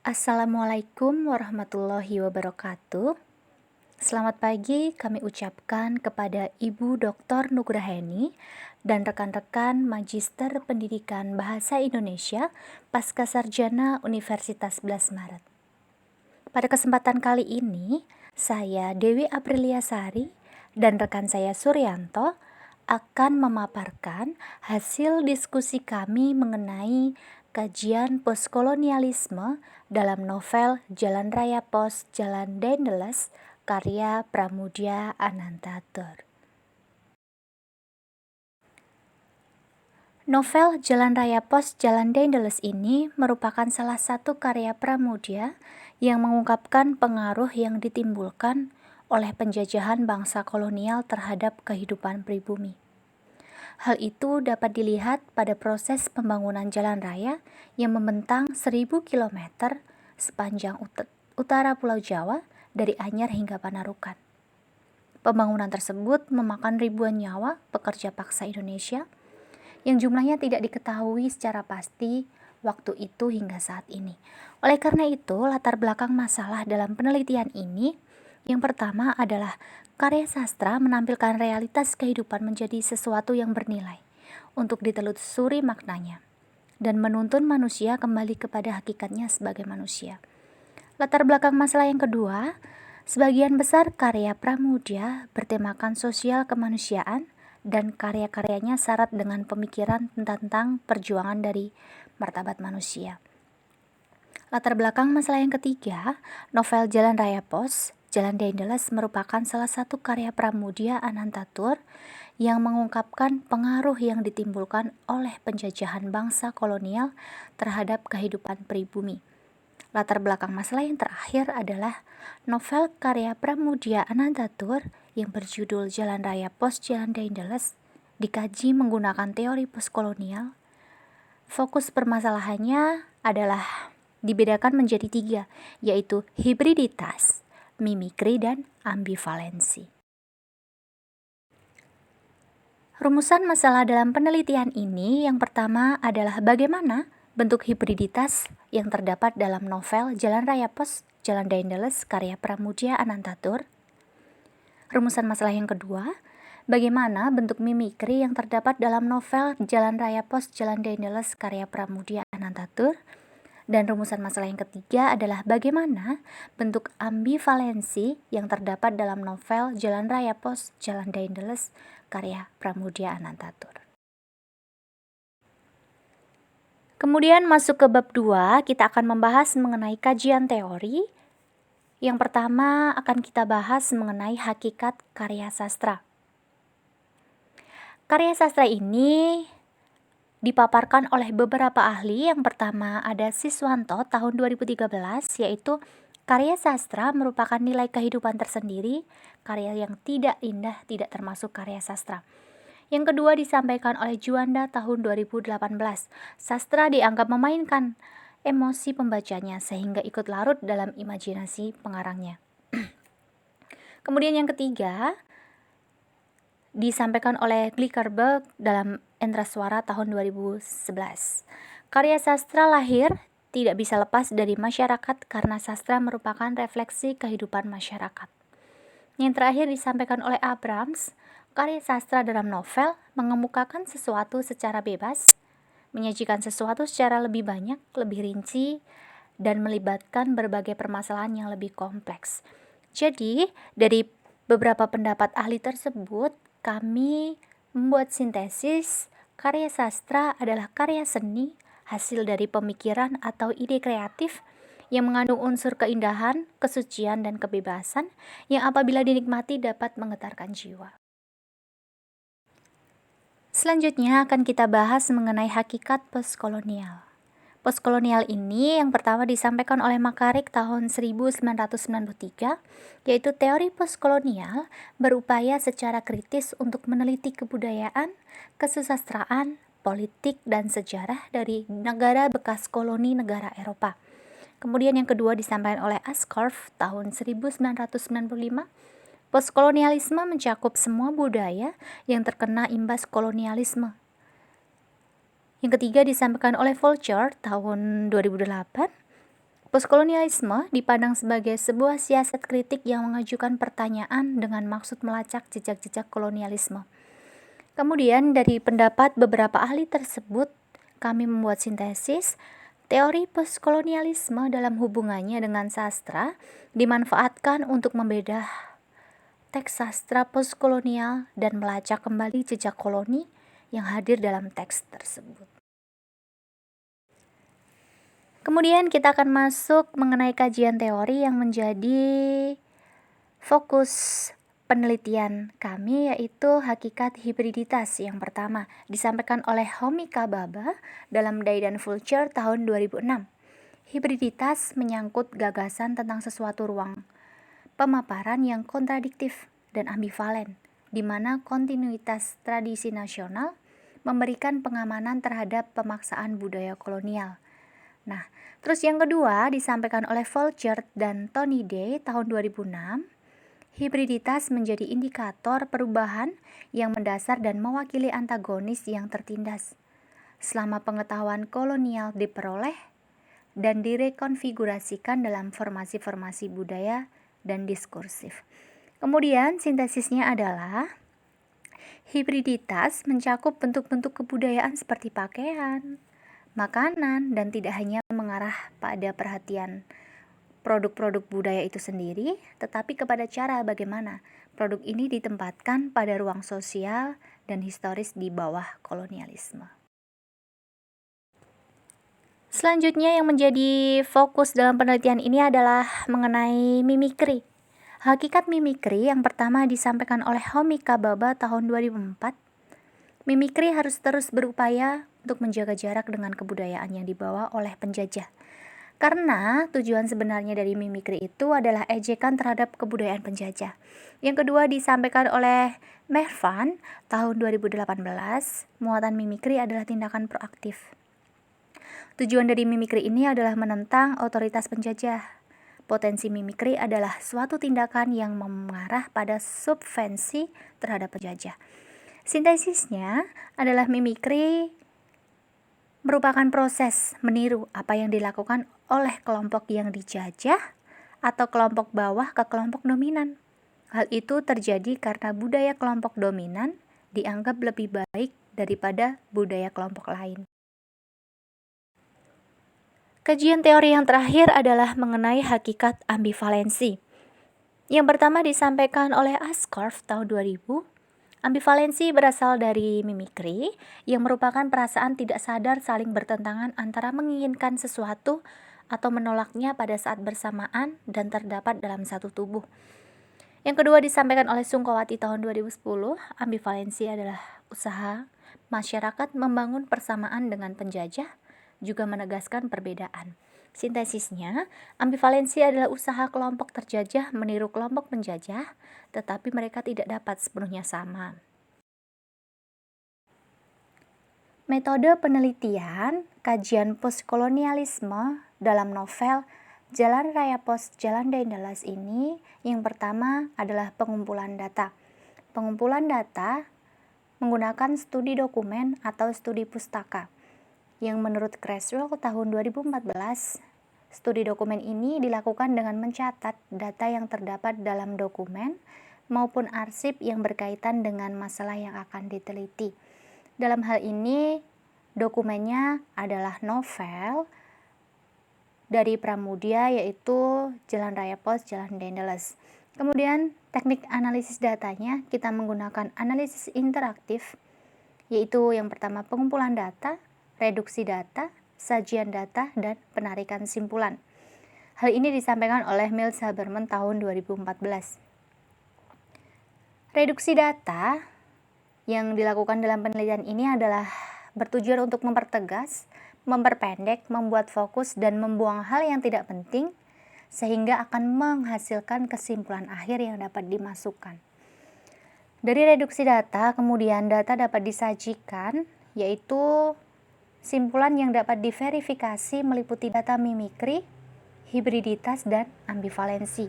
Assalamualaikum warahmatullahi wabarakatuh. Selamat pagi kami ucapkan kepada Ibu Dr. Nugraheni dan rekan-rekan Magister Pendidikan Bahasa Indonesia Pascasarjana Universitas 11 Maret. Pada kesempatan kali ini, saya Dewi Aprilia Sari dan rekan saya Suryanto akan memaparkan hasil diskusi kami mengenai kajian postkolonialisme dalam novel Jalan Raya Pos Jalan Daendels karya Pramoedya Anantatur. Novel Jalan Raya Pos Jalan Daendels ini merupakan salah satu karya Pramoedya yang mengungkapkan pengaruh yang ditimbulkan oleh penjajahan bangsa kolonial terhadap kehidupan pribumi. Hal itu dapat dilihat pada proses pembangunan jalan raya yang membentang 1000 km sepanjang utara Pulau Jawa dari Anyar hingga Panarukan. Pembangunan tersebut memakan ribuan nyawa pekerja paksa Indonesia yang jumlahnya tidak diketahui secara pasti waktu itu hingga saat ini. Oleh karena itu, latar belakang masalah dalam penelitian ini yang pertama adalah karya sastra menampilkan realitas kehidupan menjadi sesuatu yang bernilai untuk ditelusuri maknanya dan menuntun manusia kembali kepada hakikatnya sebagai manusia. Latar belakang masalah yang kedua, sebagian besar karya Pramoedya bertemakan sosial kemanusiaan dan karya-karyanya syarat dengan pemikiran tentang perjuangan dari martabat manusia. Latar belakang masalah yang ketiga, novel Jalan Raya Pos Jalan Daendels merupakan salah satu karya Pramoedya Anantatur yang mengungkapkan pengaruh yang ditimbulkan oleh penjajahan bangsa kolonial terhadap kehidupan pribumi. Latar belakang masalah yang terakhir adalah novel karya Pramoedya Anantatur yang berjudul Jalan Raya Pos Jalan Daendels dikaji menggunakan teori postkolonial. Fokus permasalahannya adalah dibedakan menjadi 3, yaitu hibriditas, mimikri, dan ambivalensi. Rumusan masalah dalam penelitian ini yang pertama adalah bagaimana bentuk hibriditas yang terdapat dalam novel Jalan Raya Pos Jalan Daendels karya Pramoedya Anantatur. Rumusan masalah yang kedua, bagaimana bentuk mimikri yang terdapat dalam novel Jalan Raya Pos Jalan Daendels karya Pramoedya Anantatur. Dan rumusan masalah yang ketiga adalah bagaimana bentuk ambivalensi yang terdapat dalam novel Jalan Raya Pos Jalan Daendels karya Pramoedya Anantatur. Kemudian masuk ke bab 2, kita akan membahas mengenai kajian teori. Yang pertama akan kita bahas mengenai hakikat karya sastra. Karya sastra ini dipaparkan oleh beberapa ahli. Yang pertama ada Siswanto tahun 2013, yaitu karya sastra merupakan nilai kehidupan tersendiri, karya yang tidak indah tidak termasuk karya sastra. Yang kedua disampaikan oleh Juanda tahun 2018, sastra dianggap memainkan emosi pembacanya sehingga ikut larut dalam imajinasi pengarangnya. Kemudian yang ketiga disampaikan oleh Glickenberg dalam Entraswara tahun 2011. Karya sastra lahir tidak bisa lepas dari masyarakat karena sastra merupakan refleksi kehidupan masyarakat. Yang terakhir disampaikan oleh Abrams, karya sastra dalam novel mengemukakan sesuatu secara bebas, menyajikan sesuatu secara lebih banyak, lebih rinci, dan melibatkan berbagai permasalahan yang lebih kompleks. Jadi, dari beberapa pendapat ahli tersebut, kami membuat sintesis, karya sastra adalah karya seni, hasil dari pemikiran atau ide kreatif yang mengandung unsur keindahan, kesucian, dan kebebasan yang apabila dinikmati dapat menggetarkan jiwa. Selanjutnya akan kita bahas mengenai hakikat postkolonial. Postkolonial ini yang pertama disampaikan oleh Makarik tahun 1993, yaitu teori postkolonial berupaya secara kritis untuk meneliti kebudayaan, kesusastraan, politik, dan sejarah dari negara bekas koloni negara Eropa. Kemudian yang kedua disampaikan oleh Ascorf tahun 1995, postkolonialisme mencakup semua budaya yang terkena imbas kolonialisme. Yang ketiga disampaikan oleh Fulcher tahun 2008, Postkolonialisme dipandang sebagai sebuah siasat kritik yang mengajukan pertanyaan dengan maksud melacak jejak-jejak kolonialisme. Kemudian dari pendapat beberapa ahli tersebut, kami membuat sintesis. Teori postkolonialisme dalam hubungannya dengan sastra dimanfaatkan untuk membedah teks sastra postkolonial dan melacak kembali jejak koloni yang hadir dalam teks tersebut. Kemudian kita akan masuk mengenai kajian teori yang menjadi fokus penelitian kami, yaitu hakikat hibriditas. Yang pertama disampaikan oleh Homi Kababa dalam Day dan Fulcher tahun 2006. Hibriditas menyangkut gagasan tentang sesuatu ruang pemaparan yang kontradiktif dan ambivalen, di mana kontinuitas tradisi nasional memberikan pengamanan terhadap pemaksaan budaya kolonial. Nah, terus yang kedua disampaikan oleh Fulcher dan Tony Day tahun 2006. Hibriditas menjadi indikator perubahan yang mendasar dan mewakili antagonis yang tertindas selama pengetahuan kolonial diperoleh dan direkonfigurasikan dalam formasi-formasi budaya dan diskursif. Kemudian sintesisnya adalah hibriditas mencakup bentuk-bentuk kebudayaan seperti pakaian, makanan, dan tidak hanya mengarah pada perhatian produk-produk budaya itu sendiri, tetapi kepada cara bagaimana produk ini ditempatkan pada ruang sosial dan historis di bawah kolonialisme. Selanjutnya yang menjadi fokus dalam penelitian ini adalah mengenai mimikri. Hakikat mimikri yang pertama disampaikan oleh Homi Kababa tahun 2004. Mimikri harus terus berupaya untuk menjaga jarak dengan kebudayaan yang dibawa oleh penjajah. Karena tujuan sebenarnya dari mimikri itu adalah ejekan terhadap kebudayaan penjajah. Yang kedua disampaikan oleh Mervan tahun 2018, muatan mimikri adalah tindakan proaktif. Tujuan dari mimikri ini adalah menentang otoritas penjajah. Potensi mimikri adalah suatu tindakan yang mengarah pada subvensi terhadap penjajah. Sintesisnya adalah mimikri merupakan proses meniru apa yang dilakukan oleh kelompok yang dijajah atau kelompok bawah ke kelompok dominan. Hal itu terjadi karena budaya kelompok dominan dianggap lebih baik daripada budaya kelompok lain. Kajian teori yang terakhir adalah mengenai hakikat ambivalensi. Yang pertama disampaikan oleh Ascorf tahun 2000. Ambivalensi berasal dari mimikri yang merupakan perasaan tidak sadar saling bertentangan antara menginginkan sesuatu atau menolaknya pada saat bersamaan dan terdapat dalam satu tubuh. Yang kedua disampaikan oleh Sungkowati tahun 2010. Ambivalensi adalah usaha masyarakat membangun persamaan dengan penjajah, juga menegaskan perbedaan. Sintesisnya, ambivalensi adalah usaha kelompok terjajah meniru kelompok penjajah, tetapi mereka tidak dapat sepenuhnya sama. Metode penelitian kajian postkolonialisme dalam novel Jalan Raya Pos Jalan Daendels ini, yang pertama adalah pengumpulan data. Pengumpulan data menggunakan studi dokumen atau studi pustaka, yang menurut Creswell tahun 2014, studi dokumen ini dilakukan dengan mencatat data yang terdapat dalam dokumen maupun arsip yang berkaitan dengan masalah yang akan diteliti. Dalam hal ini, dokumennya adalah novel dari Pramudia, yaitu Jalan Raya Pos Jalan Daendels. Kemudian teknik analisis datanya kita menggunakan analisis interaktif, yaitu yang pertama pengumpulan data, reduksi data, sajian data, dan penarikan simpulan. Hal ini disampaikan oleh Mills Haberman tahun 2014. Reduksi data yang dilakukan dalam penelitian ini adalah bertujuan untuk mempertegas, memperpendek, membuat fokus, dan membuang hal yang tidak penting, sehingga akan menghasilkan kesimpulan akhir yang dapat dimasukkan. Dari reduksi data, kemudian data dapat disajikan, yaitu simpulan yang dapat diverifikasi meliputi data mimikri, hibriditas, dan ambivalensi.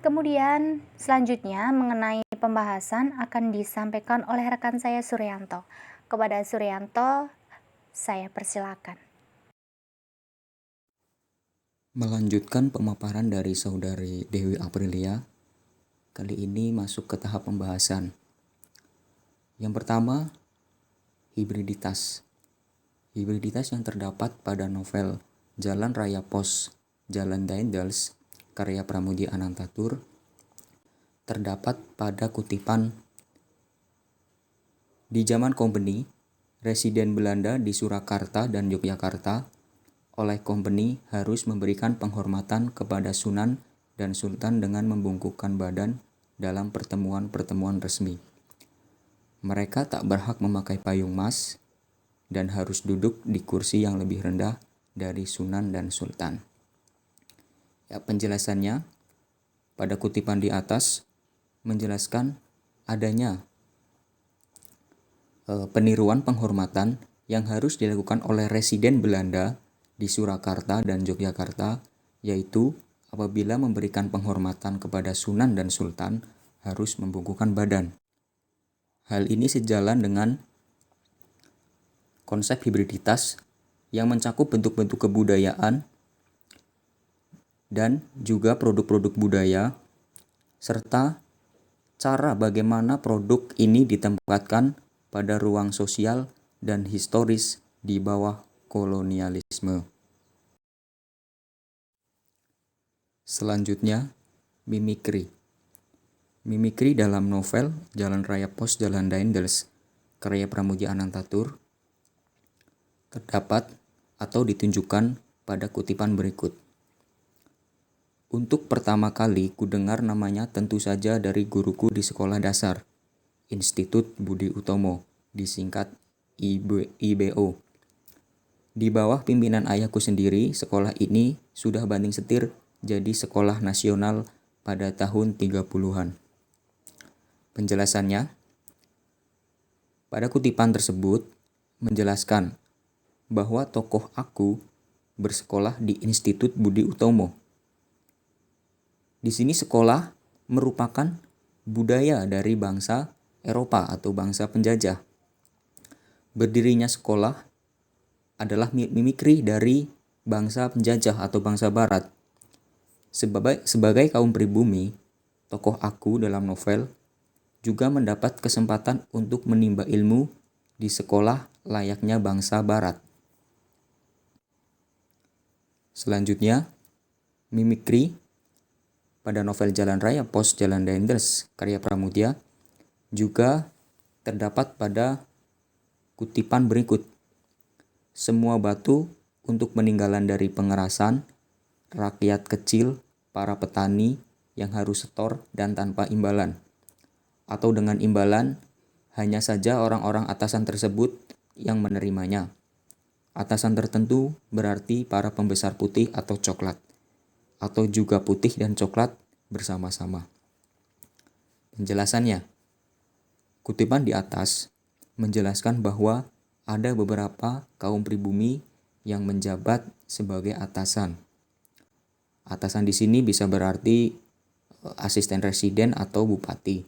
Kemudian selanjutnya mengenai pembahasan akan disampaikan oleh rekan saya Suryanto. Kepada Suryanto, saya persilakan. Melanjutkan pemaparan dari Saudari Dewi Aprilia, kali ini masuk ke tahap pembahasan. Yang pertama, hibriditas. Hibriditas yang terdapat pada novel Jalan Raya Pos, Jalan Daendels, karya Pramudia Anantatur, terdapat pada kutipan di zaman Company, residen Belanda di Surakarta dan Yogyakarta, oleh Company harus memberikan penghormatan kepada Sunan dan Sultan dengan membungkukkan badan dalam pertemuan-pertemuan resmi. Mereka tak berhak memakai payung mas dan harus duduk di kursi yang lebih rendah dari Sunan dan Sultan. Ya, penjelasannya pada kutipan di atas menjelaskan adanya peniruan penghormatan yang harus dilakukan oleh residen Belanda di Surakarta dan Yogyakarta, yaitu apabila memberikan penghormatan kepada Sunan dan Sultan harus membungkukkan badan. Hal ini sejalan dengan konsep hibriditas yang mencakup bentuk-bentuk kebudayaan dan juga produk-produk budaya, serta cara bagaimana produk ini ditempatkan pada ruang sosial dan historis di bawah kolonialisme. Selanjutnya, mimikri. Mimikri dalam novel Jalan Raya Pos Jalan Daendels, karya Pramudia Anantatur, terdapat atau ditunjukkan pada kutipan berikut. Untuk pertama kali kudengar namanya tentu saja dari guruku di sekolah dasar, Institut Budi Utomo, disingkat IBO. Di bawah pimpinan ayahku sendiri, sekolah ini sudah banting setir jadi sekolah nasional pada tahun 30-an. Penjelasannya, pada kutipan tersebut menjelaskan bahwa tokoh aku bersekolah di Institut Budi Utomo. Di sini sekolah merupakan budaya dari bangsa Eropa atau bangsa penjajah. Berdirinya sekolah adalah mimikri dari bangsa penjajah atau bangsa barat. Sebagai kaum pribumi, tokoh aku dalam novel juga mendapat kesempatan untuk menimba ilmu di sekolah layaknya bangsa barat. Selanjutnya, mimikri pada novel Jalan Raya Pos Jalan Daendels, karya Pramudia, juga terdapat pada kutipan berikut. Semua batu untuk peninggalan dari pengerasan, rakyat kecil, para petani yang harus setor dan tanpa imbalan. Atau dengan imbalan, hanya saja orang-orang atasan tersebut yang menerimanya. Atasan tertentu berarti para pembesar putih atau coklat, atau juga putih dan coklat bersama-sama. Penjelasannya, kutipan di atas menjelaskan bahwa ada beberapa kaum pribumi yang menjabat sebagai atasan. Atasan di sini bisa berarti asisten residen atau bupati.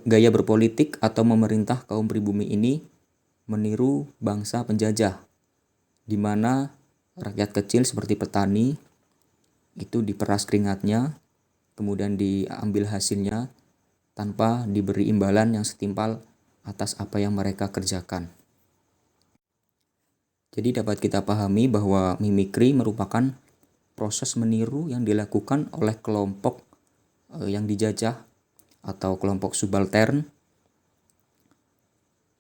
Gaya berpolitik atau memerintah kaum pribumi ini meniru bangsa penjajah, di mana rakyat kecil seperti petani itu diperas keringatnya, kemudian diambil hasilnya tanpa diberi imbalan yang setimpal atas apa yang mereka kerjakan. Jadi dapat kita pahami bahwa mimikri merupakan proses meniru yang dilakukan oleh kelompok yang dijajah atau kelompok subaltern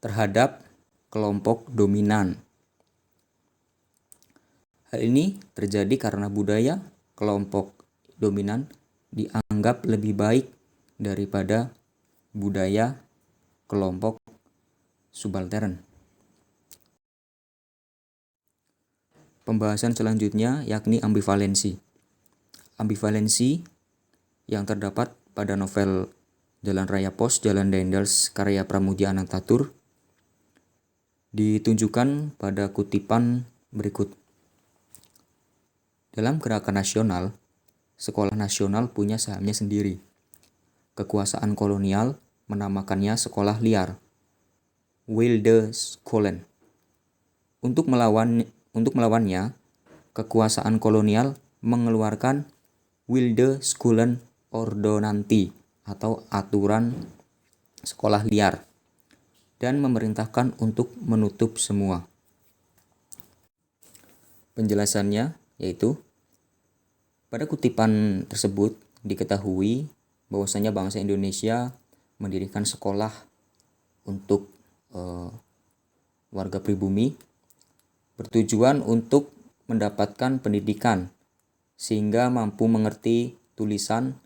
terhadap kelompok dominan. Hal ini terjadi karena budaya kelompok dominan dianggap lebih baik daripada budaya kelompok subaltern. Pembahasan selanjutnya yakni ambivalensi. Ambivalensi yang terdapat pada novel Jalan Raya Pos Jalan Daendels, karya Pramudia Anantatur, ditunjukkan pada kutipan berikut. Dalam gerakan nasional, sekolah nasional punya sahamnya sendiri. Kekuasaan kolonial menamakannya sekolah liar, Wilde Scholen. Untuk melawannya, kekuasaan kolonial mengeluarkan Wilde Scholen Ordonantie atau aturan sekolah liar dan memerintahkan untuk menutup semua. Penjelasannya yaitu pada kutipan tersebut diketahui bahwasanya bangsa Indonesia mendirikan sekolah untuk warga pribumi bertujuan untuk mendapatkan pendidikan sehingga mampu mengerti tulisan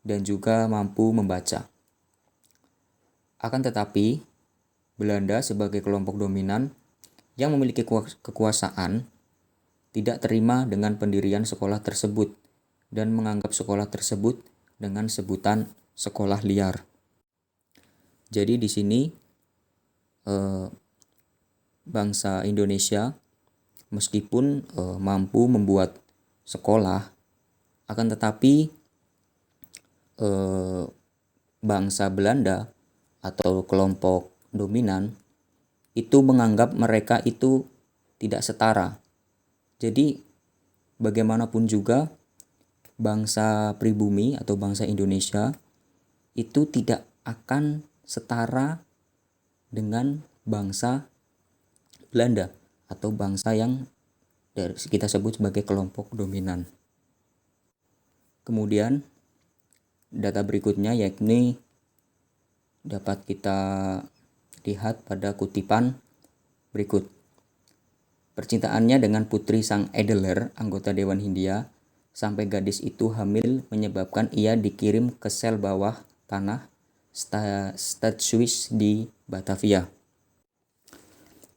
dan juga mampu membaca. Akan tetapi, Belanda sebagai kelompok dominan yang memiliki kekuasaan tidak terima dengan pendirian sekolah tersebut dan menganggap sekolah tersebut dengan sebutan sekolah liar. Jadi di sini bangsa Indonesia meskipun mampu membuat sekolah, akan tetapi bangsa Belanda atau kelompok dominan itu menganggap mereka itu tidak setara. Jadi bagaimanapun juga bangsa pribumi atau bangsa Indonesia itu tidak akan setara dengan bangsa Belanda atau bangsa yang kita sebut sebagai kelompok dominan. Kemudian data berikutnya yakni dapat kita lihat pada kutipan berikut. Percintaannya dengan putri sang Edeler, anggota Dewan Hindia, sampai gadis itu hamil menyebabkan ia dikirim ke sel bawah tanah Stad Swiss di Batavia.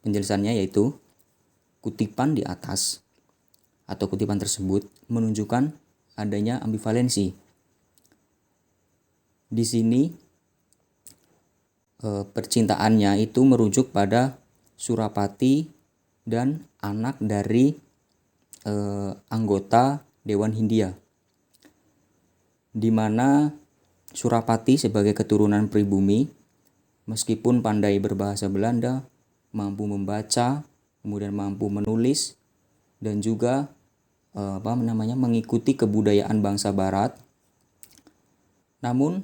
Penjelasannya yaitu kutipan di atas atau kutipan tersebut menunjukkan adanya ambivalensi. Di sini percintaannya itu merujuk pada Surapati dan anak dari anggota Dewan Hindia, di mana Surapati sebagai keturunan pribumi, meskipun pandai berbahasa Belanda, mampu membaca, kemudian mampu menulis, dan juga mengikuti kebudayaan bangsa Barat. Namun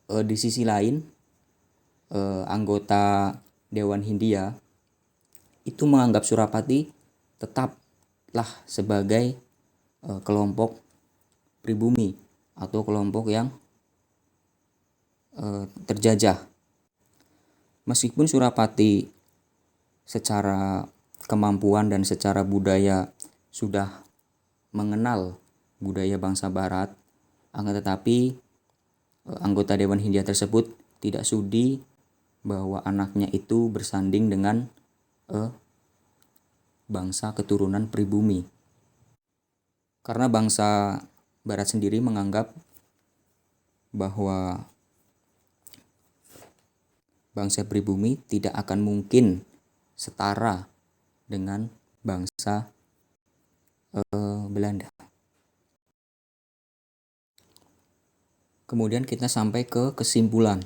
di sisi lain, anggota Dewan Hindia itu menganggap Surapati tetaplah sebagai kelompok pribumi atau kelompok yang terjajah. Meskipun Surapati secara kemampuan dan secara budaya sudah mengenal budaya bangsa Barat, akan tetapi anggota Dewan Hindia tersebut tidak sudi bahwa anaknya itu bersanding dengan bangsa keturunan pribumi. Karena bangsa Barat sendiri menganggap bahwa bangsa pribumi tidak akan mungkin setara dengan bangsa Belanda. Kemudian kita sampai ke kesimpulan.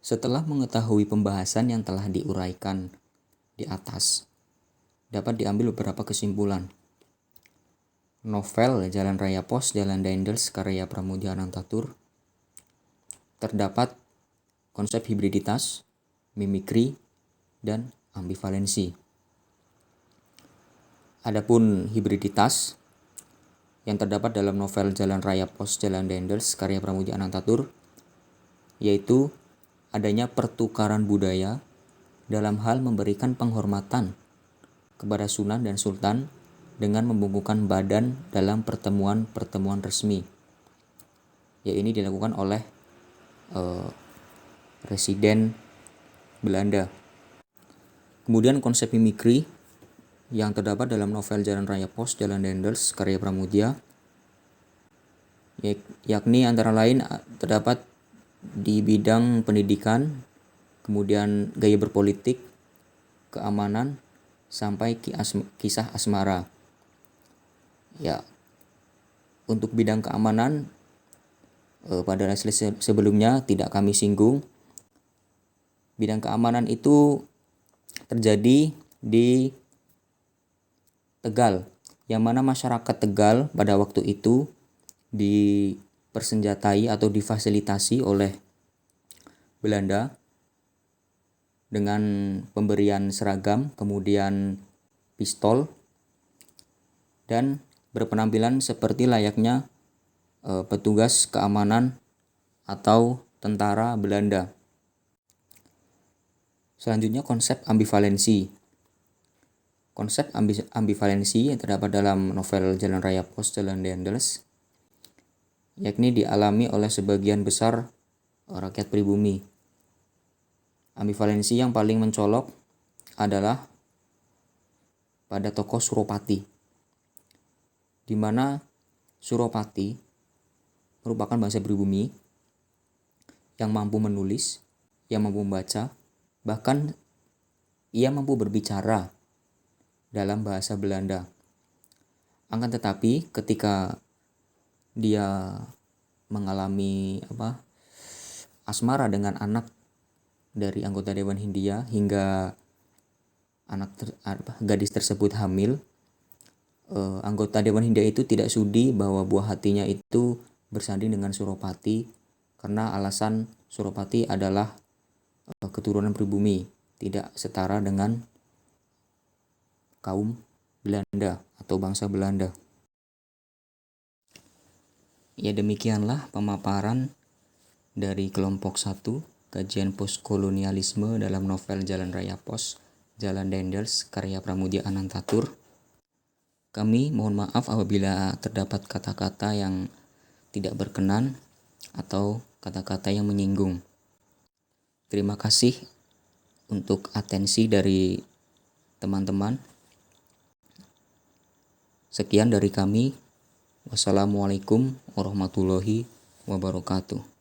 Setelah mengetahui pembahasan yang telah diuraikan di atas, dapat diambil beberapa kesimpulan. Novel Jalan Raya Pos Jalan Daendels karya Pramoedya Anantatur terdapat konsep hibriditas, mimikri, dan ambivalensi. Adapun hibriditas yang terdapat dalam novel Jalan Raya Pos Jalan Daendels karya Pramoedya Anantatur yaitu adanya pertukaran budaya dalam hal memberikan penghormatan kepada Sunan dan Sultan dengan membungkukkan badan dalam pertemuan-pertemuan resmi. Ya, ini dilakukan oleh Residen Belanda. Kemudian konsep mimikri yang terdapat dalam novel Jalan Raya Pos Jalan Daendels karya Pramoedya yakni antara lain terdapat di bidang pendidikan, kemudian gaya berpolitik, keamanan, sampai kisah asmara. Ya, untuk bidang keamanan pada slide sebelumnya tidak kami singgung. Bidang keamanan itu terjadi di Tegal, yang mana masyarakat Tegal pada waktu itu dipersenjatai atau difasilitasi oleh Belanda dengan pemberian seragam, kemudian pistol, dan berpenampilan seperti layaknya petugas keamanan atau tentara Belanda. Selanjutnya konsep ambivalensi. Konsep ambivalensi yang terdapat dalam novel Jalan Raya Pos Jalan Dendels, yakni dialami oleh sebagian besar rakyat pribumi. Ambivalensi yang paling mencolok adalah pada tokoh Suropati, di mana Suropati merupakan bangsa pribumi yang mampu menulis, yang mampu membaca, bahkan ia mampu berbicara dalam bahasa Belanda. Akan tetapi ketika dia mengalami asmara dengan anak dari anggota Dewan Hindia hingga gadis tersebut hamil, anggota Dewan Hindia itu tidak sudi bahwa buah hatinya itu bersanding dengan Suropati karena alasan Suropati adalah keturunan pribumi, tidak setara dengan kaum Belanda atau bangsa Belanda. Ya, demikianlah pemaparan dari kelompok 1 kajian postkolonialisme dalam novel Jalan Raya Pos Jalan Dendels karya Pramudia Anantatur. Kami mohon maaf apabila terdapat kata-kata yang tidak berkenan atau kata-kata yang menyinggung. Terima kasih untuk atensi dari teman-teman. Sekian dari kami. Wassalamualaikum warahmatullahi wabarakatuh.